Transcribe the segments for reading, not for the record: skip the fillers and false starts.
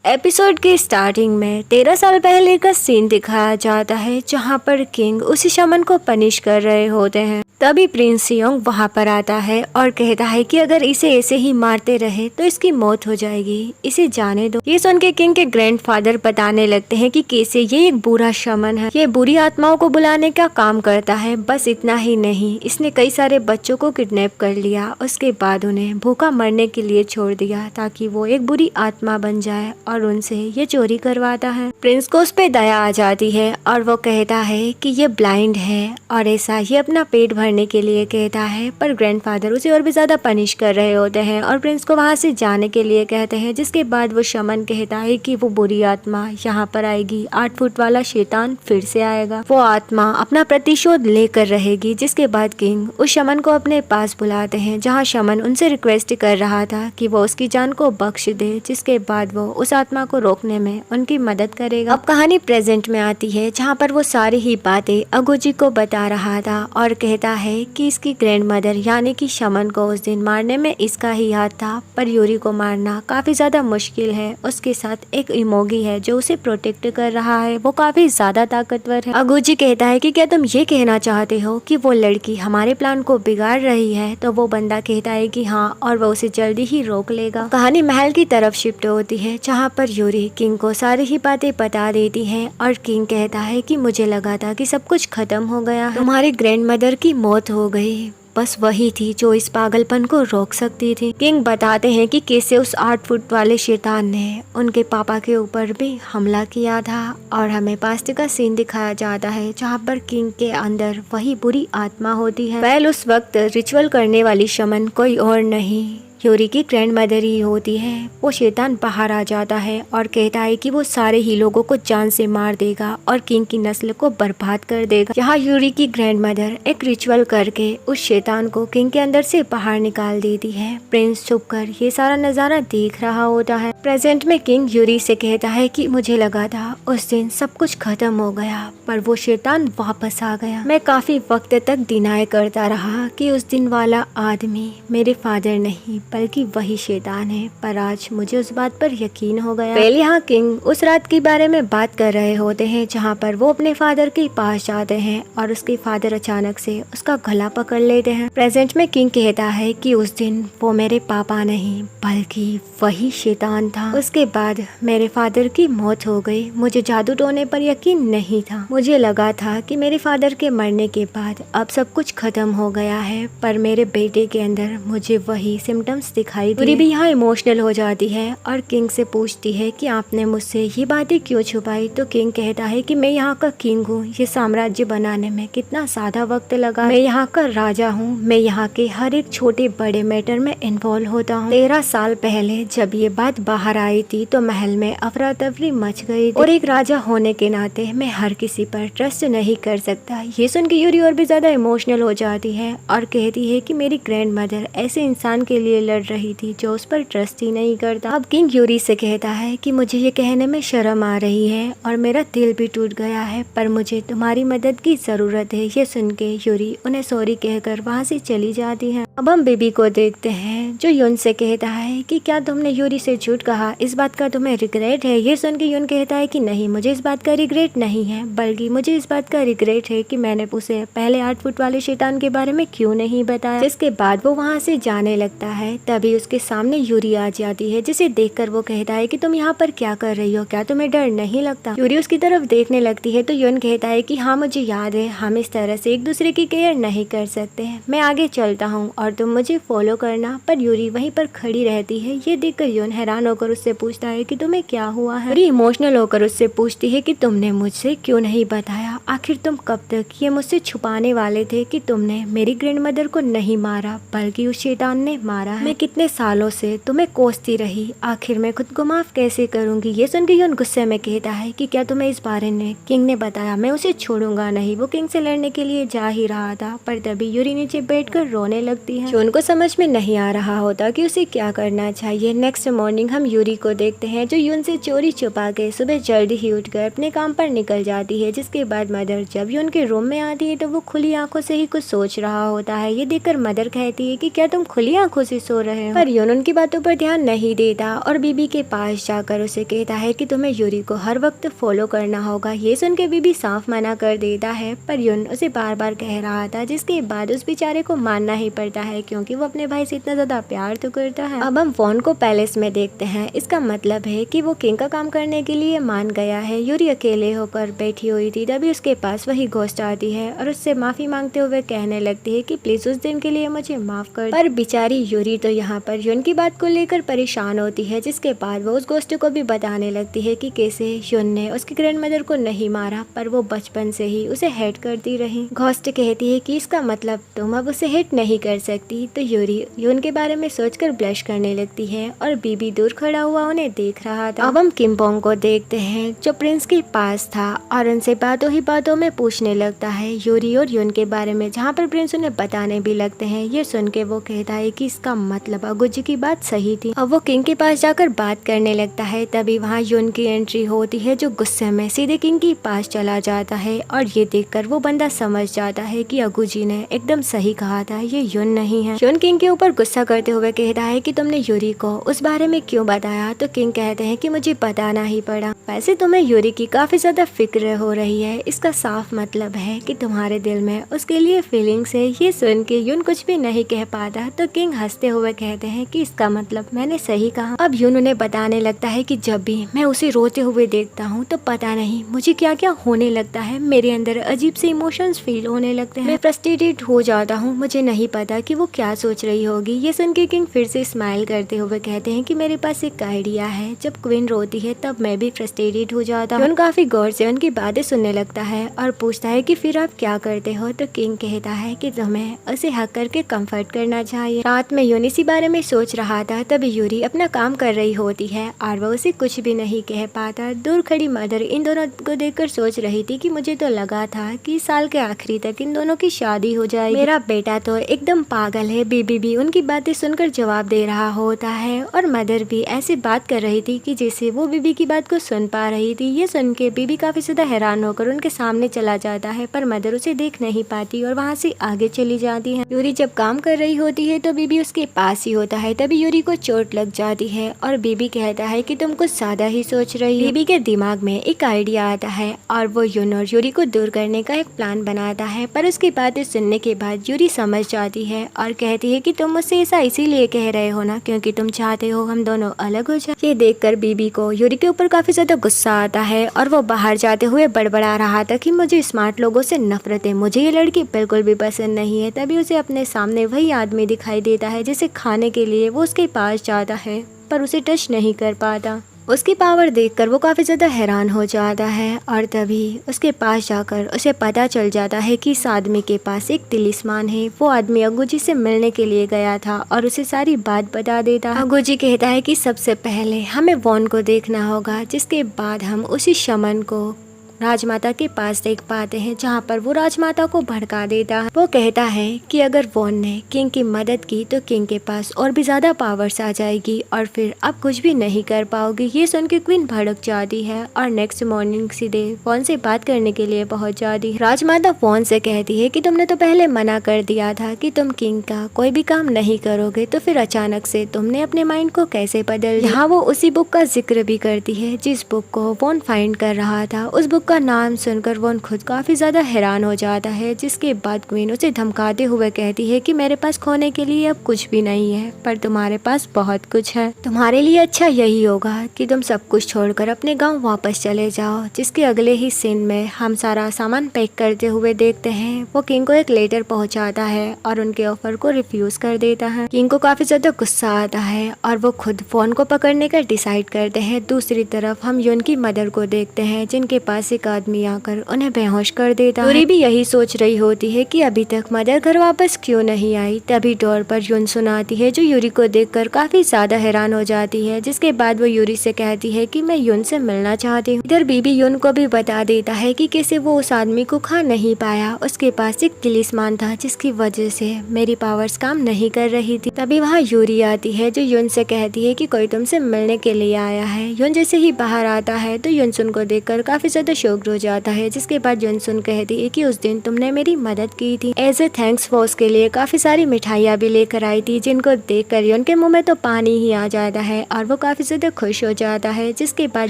Episode के starting में 13 साल पहले का सीन दिखाया जाता है जहां पर किंग उसी शमन को पनिश कर रहे होते हैं। तभी प्रिंस योंग वहां पर आता है और कहता है कि अगर इसे ऐसे ही मारते रहे तो इसकी मौत हो जाएगी, इसे जाने दो। ये सुन के किंग के ग्रैंडफादर बताने लगते हैं कि कैसे ये एक बुरा शमन है, ये बुरी आत्माओं को बुलाने का काम करता है। बस इतना ही नहीं, इसने कई सारे बच्चों को किडनैप कर लिया, उसके बाद उन्हें भूखा मरने के लिए छोड़ दिया ताकि वो एक बुरी आत्मा बन जाए और उनसे ये चोरी करवाता है। प्रिंस को उस पे दया आ जाती है और वो कहता है कि ये ब्लाइंड है और ऐसा ये अपना पेट भरने के लिए कहता है, पर ग्रैंडफादर उसे और भी ज्यादा पनिश कर रहे होते हैं और प्रिंस को वहाँ से जाने के लिए कहते हैं। जिसके बाद वो शमन कहता है कि वो बुरी आत्मा यहाँ पर आएगी, 8 फुट वाला शैतान फिर से आएगा, वो आत्मा अपना प्रतिशोध लेकर रहेगी। जिसके बाद किंग उस शमन को अपने पास बुलाते हैं जहाँ शमन उनसे रिक्वेस्ट कर रहा था कि वो उसकी जान को बख्श दे। जिसके बाद वो उस आत्मा को रोकने में उनकी मदद करेगा। अब कहानी प्रेजेंट में आती है जहाँ पर वो सारी ही बातें अगुजी को बता रहा था और कहता है कि इसकी ग्रैंड मदर यानी कि शमन को उस दिन मारने में इसका ही हाथ था, पर यूरी को मारना काफी ज्यादा मुश्किल है। उसके साथ एक इमोगी है जो उसे प्रोटेक्ट कर रहा है, वो काफी ज्यादा ताकतवर है। अगुजी कहता है कि क्या तुम ये कहना चाहते हो कि वो लड़की हमारे प्लान को बिगाड़ रही है? तो वो बंदा कहता है कि हाँ, और वो उसे जल्दी ही रोक लेगा। कहानी महल की तरफ शिफ्ट होती है जहाँ पर यूरी किंग को सारी ही बातें बता देती है और किंग कहता है कि मुझे लगा था कि सब कुछ खत्म हो गया, तुम्हारी ग्रैंड मदर की मौत हो गई, बस वही थी जो इस पागलपन को रोक सकती थी। किंग बताते हैं कि कैसे उस 8 फुट वाले शैतान ने उनके पापा के ऊपर भी हमला किया था और हमें पास्ट का सीन दिखाया जाता है जहाँ पर किंग के अंदर वही बुरी आत्मा होती है। पहले उस वक्त रिचुअल करने वाली शमन कोई और नहीं, यूरी की ग्रैंड मदर ही होती है। वो शैतान बाहर आ जाता है और कहता है कि वो सारे ही लोगों को जान से मार देगा और किंग की नस्ल को बर्बाद कर देगा। यहाँ यूरी की ग्रैंड मदर एक रिचुअल करके उस शैतान को किंग के अंदर से बाहर निकाल देती है। प्रिंस छुपकर ये सारा नजारा देख रहा होता है। प्रेजेंट में किंग यूरी से कहता है कि मुझे लगा था उस दिन सब कुछ खत्म हो गया, पर वो शैतान वापस आ गया। मैं काफी वक्त तक डिनाई करता रहा कि उस दिन वाला आदमी मेरे फादर नहीं बल्कि वही शैतान है, पर आज मुझे उस बात पर यकीन हो गया। पहले यहाँ किंग उस रात के बारे में बात कर रहे होते हैं जहाँ पर वो अपने फादर के पास जाते हैं और उसके फादर अचानक से उसका गला पकड़ लेते हैं। प्रेजेंट में किंग कहता है कि उस दिन वो मेरे पापा नहीं बल्कि वही शैतान था। उसके बाद मेरे फादर की मौत हो गई। मुझे जादू टोने पर यकीन नहीं था, मुझे लगा था कि मेरे फादर के मरने के बाद अब सब कुछ खत्म हो गया है, पर मेरे बेटे के अंदर मुझे वही सिम्टम्स दिखाई दी। भी यहाँ इमोशनल हो जाती है और किंग से पूछती है कि आपने मुझसे ये बातें क्यों छुपाई? तो किंग कहता है कि मैं यहाँ का किंग हूँ, ये साम्राज्य बनाने में कितना ज्यादा वक्त लगा, मैं यहाँ का राजा हूँ, मैं यहाँ के हर एक छोटे बड़े मैटर में इन्वॉल्व होता हूँ। 13 साल पहले जब ये बात बाहर आई थी तो महल में अफरा तफरी मच गई और एक राजा होने के नाते मैं हर किसी पर ट्रस्ट नहीं कर सकता। ये सुन के यूरी और भी ज्यादा इमोशनल हो जाती है और कहती है कि मेरी ग्रैंड मदर ऐसे इंसान के लिए लड़ रही थी जो उस पर ट्रस्ट ही नहीं करता। अब किंग यूरी से कहता है कि मुझे ये कहने में शर्म आ रही है और मेरा दिल भी टूट गया है, पर मुझे तुम्हारी मदद की जरूरत है। ये सुन के यूरी उन्हें सॉरी कहकर वहाँ से चली जाती है। अब हम बेबी को देखते हैं जो यून से कहता है कि क्या तुमने यूरी से झूठ कहा, इस बात का तुम्हें रिग्रेट है? ये सुन के यून कहता है कि नहीं, मुझे इस बात का रिग्रेट नहीं है, बल्कि मुझे इस बात का रिग्रेट है कि मैंने उसे पहले 8 फुट वाले शैतान के बारे में क्यों नहीं बताया। जिसके बाद वो वहाँ से जाने लगता है। तभी उसके सामने यूरी आ जाती है जिसे देखकर वो कहता है कि तुम यहाँ पर क्या कर रही हो, क्या तुम्हें डर नहीं लगता? यूरी उसकी तरफ देखने लगती है तो यून कहता है कि हाँ मुझे याद है, हम इस तरह से एक दूसरे की केयर नहीं कर सकते हैं, मैं आगे चलता हूँ और तुम मुझे फॉलो करना। पर यूरी वहीं पर खड़ी रहती है। ये देखकर यून हैरान होकर उससे पूछता है कि तुम्हें क्या हुआ है? यूरी इमोशनल होकर उससे पूछती है कि तुमने मुझसे क्यों नहीं बताया, आखिर तुम कब तक ये मुझसे छुपाने वाले थे कि तुमने मेरी ग्रैंड मदर को नहीं मारा बल्कि उस शैतान ने मारा है? मैं कितने सालों से तुम्हें कोसती रही, आखिर मैं खुद को माफ कैसे करूंगी? ये सुन के यून गुस्से में कहता है कि क्या तुम्हें इस बारे में किंग ने बताया? मैं उसे छोड़ूंगा नहीं। वो किंग से लड़ने के लिए जा ही रहा था, पर तभी यूरी नीचे बैठकर रोने लगती है। यून को समझ में नहीं आ रहा होता कि उसे क्या करना चाहिए। नेक्स्ट मॉर्निंग हम यूरी को देखते हैं जो यून से चोरी छुपा के सुबह जल्दी ही उठकर अपने काम पर निकल जाती है। जिसके बाद मदर जब यून के रूम में आती है तो वो खुली आंखों से ही कुछ सोच रहा होता है। ये देखकर मदर कहती है कि क्या तुम खुली आंखों से सो रहे हो। पर यून उनकी बातों पर ध्यान नहीं देता और बीबी के पास जाकर उसे कहता है कि तुम्हें यूरी को हर वक्त फॉलो करना होगा। ये सुन के बीबी साफ मना कर देता है, पर यून उसे बार बार कह रहा था, जिसके बाद उस बेचारे को मानना ही पड़ता है क्योंकि वो अपने भाई से इतना ज्यादा प्यार तो करता है। अब हम वॉन को पैलेस में देखते हैं। इसका मतलब है कि वो किंग का काम करने के लिए मान गया है। यूरी अकेले होकर बैठी हुई थी, तभी उसके पास वही घोस्ट आती है और उससे माफी मांगते हुए कहने लगती है कि प्लीज उस दिन के लिए मुझे माफ कर। पर बेचारी यूरी तो यहाँ पर यून की बात को लेकर परेशान होती है, जिसके बाद वो उस घोस्ट को भी बताने लगती है कि कैसे यून ने उसकी ग्रैंडमदर को नहीं मारा, पर वो बचपन से ही उसे हेट करती रही। घोस्ट कहती है कि इसका मतलब तुम अब उसे हेट नहीं कर सकती। तो यूरी यून के बारे में सोचकर ब्लश करने लगती है और बीबी दूर खड़ा हुआ उन्हें देख रहा था। अब हम किम्पोंग को देखते हैं जो प्रिंस के पास था और उनसे बातों ही बातों में पूछने लगता है यूरी और यून के बारे में, जहाँ पर प्रिंस उन्हें बताने भी लगते हैं। ये सुन के वो कहता है कि इसका मतलब अगुजी की बात सही थी। अब वो किंग के पास जाकर बात करने लगता है, तभी वहाँ यून की एंट्री होती है जो गुस्से में सीधे किंग के पास चला जाता है और ये देखकर वो बंदा समझ जाता है कि अगुजी ने एकदम सही कहा था, ये यून नहीं है। यून किंग के ऊपर गुस्सा करते हुए कहता है कि तुमने यूरी को उस बारे में क्यों बताया। तो किंग कहते हैं कि मुझे बताना ही पड़ा। वैसे तुम्हें यूरी की काफी ज्यादा फिक्र हो रही है, इसका साफ मतलब है कि तुम्हारे दिल में उसके लिए फीलिंग्स है। ये सुन के यून कुछ भी नहीं कह पाता तो किंग हंसते हुए कहते हैं कि इसका मतलब मैंने सही कहा। अब यून उन्हें बताने लगता है कि जब भी मैं उसे रोते हुए देखता हूँ तो पता नहीं मुझे क्या क्या होने लगता है, मेरे अंदर अजीब से इमोशंस फील होने लगते हैं, मैं फ्रस्ट्रेटेड हो जाता हूँ, मुझे नहीं पता कि वो क्या सोच रही होगी। ये सुन के किंग फिर से स्माइल करते हुए कहते हैं कि मेरे पास एक आइडिया है, जब क्वीन रोती है तब मैं भी फ्रस्ट्रेटेड हो जाता हूँ। काफी गौर से उनकी बातें सुनने लगता है और पूछता है कि फिर आप क्या करते हो। तो किंग कहता है कि तुम्हें उसे हक करके कंफर्ट करना चाहिए। रात में यून इसी बारे में सोच रहा था, तभी यूरी अपना काम कर रही होती है और वो उसे कुछ भी नहीं कह पाता। दूर खड़ी मदर इन दोनों को देखकर सोच रही थी कि मुझे तो लगा था कि साल के आखिरी तक इन दोनों की शादी हो जाएगी, मेरा बेटा तो एकदम पागल है। बीबी भी उनकी बातें सुनकर जवाब दे रहा होता है और मदर भी ऐसी बात कर रही थी कि जैसे वो बीबी की बात को सुन पा रही थी। ये सुन के बीबी काफी ज्यादा हैरान होकर उनके सामने चला जाता है, पर मदर उसे देख नहीं पाती और वहाँ से आगे चली जाती है। यूरी जब काम कर रही होती है तो बीबी उसके पास ही होता है, तभी यूरी को चोट लग जाती है और बीबी कहता है कि तुम कुछ ज्यादा ही सोच रही हो। बीबी के दिमाग में एक आइडिया आता है और वो यून और यूरी को दूर करने का एक प्लान बनाता है, पर उसकी बातें सुनने के बाद यूरी समझ जाती है और कहती है कि तुम मुझसे ऐसा इसीलिए कह रहे हो ना क्योंकि तुम चाहते हो हम दोनों अलग हो जाए। ये देखकर बीबी को यूरी के ऊपर काफी ज्यादा गुस्सा आता है और वो बाहर जाते हुए बड़बड़ा रहा था कि मुझे स्मार्ट लोगों से नफरत है, मुझे ये लड़की बिल्कुल भी पसंद नहीं है। तभी उसे अपने सामने वही आदमी दिखाई देता है जिसे खाने के लिए वो उसके पास जाता है, पर उसे टच नहीं कर पाता। उसकी पावर देखकर वो काफ़ी ज़्यादा हैरान हो जाता है और तभी उसके पास जाकर उसे पता चल जाता है कि इस आदमी के पास एक तिलिस्मान है। वो आदमी अगुजी से मिलने के लिए गया था और उसे सारी बात बता देता है। अगुजी कहता है कि सबसे पहले हमें वॉन को देखना होगा, जिसके बाद हम उसी शमन को राजमाता के पास देख पाते हैं, जहाँ पर वो राजमाता को भड़का देता है। वो कहता है कि अगर वॉन ने किंग की मदद की तो किंग के पास और भी ज्यादा पावर्स आ जाएगी और फिर आप कुछ भी नहीं कर पाओगे। ये सुन के क्वीन भड़क जाती है और नेक्स्ट मॉर्निंग सीधे वॉन से बात करने के लिए पहुंच जाती है। राजमाता वॉन से कहती है कि तुमने तो पहले मना कर दिया था कि तुम किंग का कोई भी काम नहीं करोगे, तो फिर अचानक से तुमने अपने माइंड को कैसे बदल दिया। यहाँ वो उसी बुक का जिक्र भी करती है जिस बुक को वॉन फाइंड कर रहा था। उस बुक का नाम सुनकर वॉन खुद काफी ज्यादा हैरान हो जाता है, जिसके बाद क्वीन उसे धमकाते हुए कहती है कि मेरे पास खोने के लिए अब कुछ भी नहीं है, पर तुम्हारे पास बहुत कुछ है। तुम्हारे लिए अच्छा यही होगा कि तुम सब कुछ छोड़कर अपने गांव वापस चले जाओ। जिसके अगले ही सीन में हम सारा सामान पैक करते हुए देखते हैं वो किंग को एक लेटर पहुंचाता है और उनके ऑफर को रिफ्यूज कर देता है। किंग को काफी ज्यादा गुस्सा आता है और वो खुद वॉन को पकड़ने का डिसाइड करते हैं। दूसरी तरफ हम यून की मदर को देखते हैं जिनके पास एक आदमी आकर उन्हें बेहोश कर देता है। यूरी भी यही सोच रही होती है कि अभी तक मदर घर वापस क्यों नहीं आई। तभी डोर पर यून सुनाती है जो यूरी को देखकर काफी ज्यादा हैरान हो जाती है, जिसके बाद वो यूरी से कहती है कि मैं यून से मिलना चाहती हूँ। इधर बीबी यून को भी बता देता है कि कैसे वो उस आदमी को खा नहीं पाया, उसके पास एक तिलिस्मान था जिसकी वजह से मेरी पावर्स काम नहीं कर रही थी। तभी वहाँ यूरी आती है जो यून से कहती है कि कोई तुमसे मिलने के लिए आया है। यून जैसे ही बाहर आता है तो यून सुन को देखकर काफी ज्यादा शॉक्ड हो जाता है, जिसके बाद जुनसुन कहती है कि उस दिन तुमने मेरी मदद की थी। एज ए थैंक्स वो उसके लिए काफी सारी मिठाइयाँ भी लेकर आई थी, जिनको देख कर उनके मुँह में तो पानी ही आ जाता है और वो काफी ज्यादा खुश हो जाता है। जिसके बाद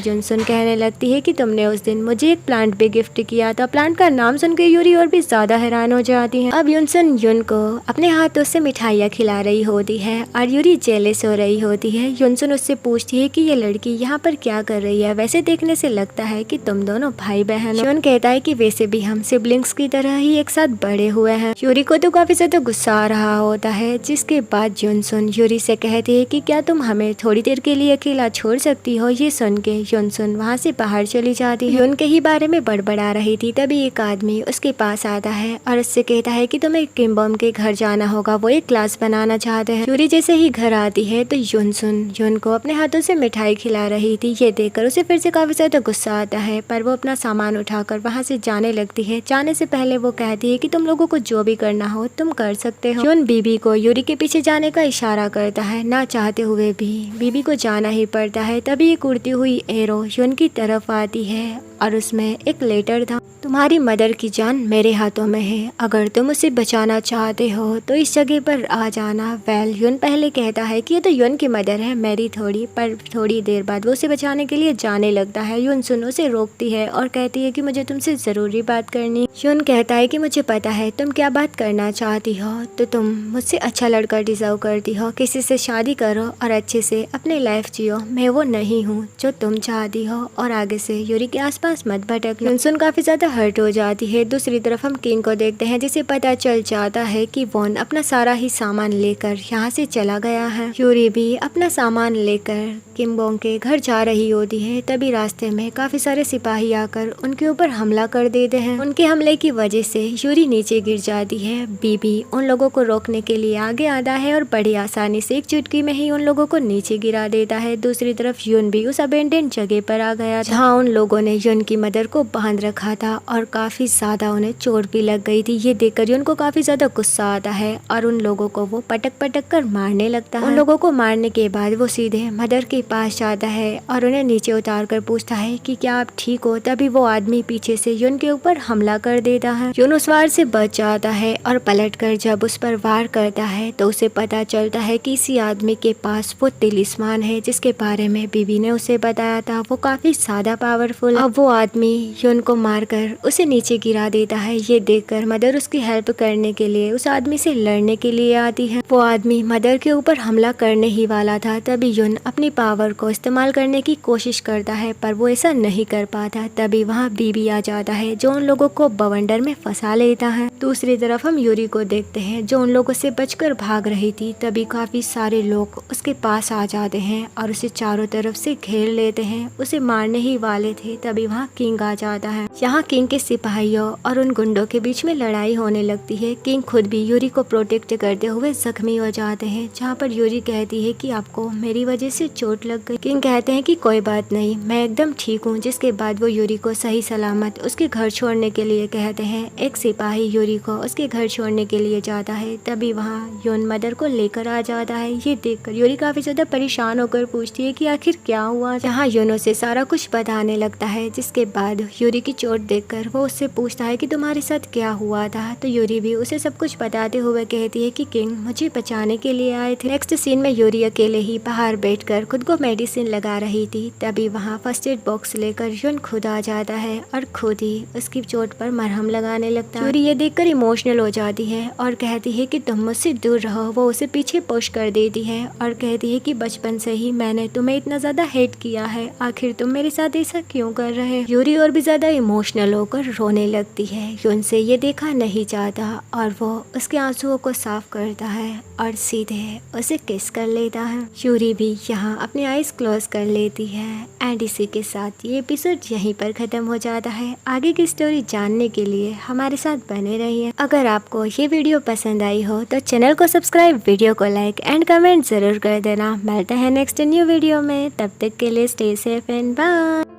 जुनसुन कहने लगती है कि तुमने उस दिन मुझे एक प्लांट भी गिफ्ट किया था। प्लांट का नाम सुनकर यूरी और भी ज्यादा हैरान हो जाती है। अब युनसन युन को अपने हाथों से मिठाइयाँ खिला रही होती है और यूरी जेलस हो रही होती है। युनसन उससे पूछती है कि ये लड़की यहाँ पर क्या कर रही है, वैसे देखने से लगता है कि तुम दोनों भाई बहन हो। युन कहता है कि वैसे भी हम सिबलिंग्स की तरह ही एक साथ बड़े हुए हैं। यूरी को तो काफी ज्यादा गुस्सा आ रहा होता है। जिसके बाद युनसन यूरी से कहती है कि क्या तुम हमें थोड़ी देर के लिए अकेला छोड़ सकती हो। ये सुन के युनसन वहाँ से बाहर चली जाती है। युन के ही बारे में बड़बड़ा रही थी, तभी एक आदमी उसके पास आता है और उससे कहता है कि तुम्हें किम बम के घर जाना होगा, वो एक क्लास बनाना चाहते हैं। यूरी जैसे ही घर आती है तो युनसन युन को अपने हाथों से मिठाई खिला रही थी। ये देखकर उसे फिर से काफी ज्यादा गुस्सा आता है, पर वो अपना सामान उठाकर वहाँ से जाने लगती है। जाने से पहले वो कहती है कि तुम लोगों को जो भी करना हो तुम कर सकते हो। युन बीबी को यूरी के पीछे जाने का इशारा करता है। ना चाहते हुए भी बीबी को जाना ही पड़ता है। तभी एक उड़ती हुई एरो युन की तरफ आती है और उसमें एक लेटर था। तुम्हारी मदर की जान मेरे हाथों में है, अगर तुम उसे बचाना चाहते हो तो इस जगह पर आ जाना। वेल युन पहले कहता है कि ये तो युन की मदर है, मेरी थोड़ी। पर थोड़ी देर बाद वो उसे बचाने के लिए जाने लगता है। युनसन उसे रोकती है और कहती है कि मुझे तुमसे जरूरी बात करनी। युन कहता है कि मुझे पता है तुम क्या बात करना चाहती हो, तो तुम मुझसे अच्छा लड़का डिजर्व करती हो। किसी से शादी करो और अच्छे से अपनी लाइफ जियो। मैं वो नहीं हूँ जो तुम चाहती हो और आगे से यूरी के आसपास मत भटकना। युनसन काफी ज्यादा हर्ट हो जाती है। दूसरी तरफ हम किंग को देखते हैं, जिसे पता चल जाता है कि वॉन अपना सारा ही सामान लेकर यहाँ से चला गया है। यूरी भी अपना सामान लेकर किम बोंग के घर जा रही होती है। तभी रास्ते में काफी सारे सिपाही आकर उनके ऊपर हमला कर देते हैं। उनके हमले की वजह से यूरी नीचे गिर जाती है। बीबी उन लोगों को रोकने के लिए आगे आता है और बड़ी आसानी से एक चुटकी में ही उन लोगों को नीचे गिरा देता है। दूसरी तरफ युन भी उस अबेंडेंट जगह पर आ गया, जहाँ उन लोगों ने युन की मदर को बांध रखा था और काफी ज्यादा उन्हें चोट भी लग गई थी। ये देखकर युन को काफी ज्यादा गुस्सा आता है और उन लोगों को वो पटक पटक कर मारने लगता है। उन लोगों को मारने के बाद वो सीधे मदर के पास जाता है और उन्हें नीचे उतार कर पूछता है कि क्या आप ठीक हो। तभी वो आदमी पीछे से युन के ऊपर हमला कर देता है। युन उस वार से बच जाता है और पलट कर जब उस पर वार करता है तो उसे पता चलता है कि इसी आदमी के पास वो तिलिस्मान है, जिसके बारे में बीबी ने उसे बताया था। वो काफी ज्यादा पावरफुल। अब वो आदमी युन को मारकर उसे नीचे गिरा देता है। ये देखकर मदर उसकी हेल्प करने के लिए उस आदमी से लड़ने के लिए आती है। वो आदमी मदर के ऊपर हमला करने ही वाला था, तभी युन अपनी पावर को इस्तेमाल करने की कोशिश करता है, पर वो ऐसा नहीं कर पाता। तभी वहाँ बीबी आ जाता है, जो उन लोगों को बवंडर में फंसा लेता है। दूसरी तरफ हम यूरी को देखते हैं, जो उन लोगों से बचकर भाग रही थी। तभी काफी सारे लोग उसके पास आ जाते हैं और उसे चारों तरफ से घेर लेते हैं। उसे मारने ही वाले थे। तभी वहाँ किंग आ जाता है। यहाँ किंग के सिपाहियों और उन गुंडों के बीच में लड़ाई होने लगती है। किंग खुद भी यूरी को प्रोटेक्ट करते हुए जख्मी हो जाते हैं, जहाँ पर यूरी कहती है कि आपको मेरी वजह से चोट लग गई। किंग कहते हैं कि कोई बात नहीं, मैं एकदम ठीक हूँ। जिसके बाद वो यूरी को सही सलामत उसके घर छोड़ने के लिए कहते हैं। एक सिपाही यूरी को उसके घर छोड़ने के लिए जाता है। तभी वहाँ युन मदर को लेकर आ जाता है। ये देखकर यूरी काफी ज्यादा परेशान होकर पूछती है कि आखिर क्या हुआ। जहाँ युन उसे सारा कुछ बताने लगता है। जिसके बाद यूरी की चोट देखकर वो उससे पूछता है कि तुम्हारे साथ क्या हुआ था। तो यूरी भी उसे सब कुछ बताते हुए कहती है कि किंग मुझे बचाने के लिए आए थे। नेक्स्ट सीन में यूरी अकेले ही बाहर बैठकर खुद को मेडिसिन लगा रही थी। तभी वहाँ फर्स्ट एड बॉक्स लेकर युन खुद आ जाता है और खुद ही उसकी चोट पर मरहम लगाने लगता है। यूरी ये देखकर इमोशनल हो जाती है और कहती है कि तुम मुझसे दूर रहो। वो उसे पीछे पुश कर देती है और कहती है कि बचपन से ही मैंने तुम्हें इतना ज्यादा हेट किया है, आखिर तुम मेरे साथ ऐसा क्यों कर रहे हो। यूरी और भी ज्यादा इमोशनल होकर रोने लगती है। युन से ये देखा नहीं जाता और वो उसके आंसुओं को साफ करता है और सीधे उसे किस कर लेता है। यूरी भी यहाँ अपनी आईज क्लोज कर लेती है। एंड इसी के साथ ये एपिसोड यहीं पर खत्म हो जाता है। आगे की स्टोरी जानने के लिए हमारे साथ बने रहिए। अगर आपको ये वीडियो पसंद आई हो तो चैनल को सब्सक्राइब, वीडियो को लाइक एंड कमेंट जरूर कर देना। मिलते हैं नेक्स्ट न्यू वीडियो में, तब तक के लिए स्टे सेफ एंड बाय।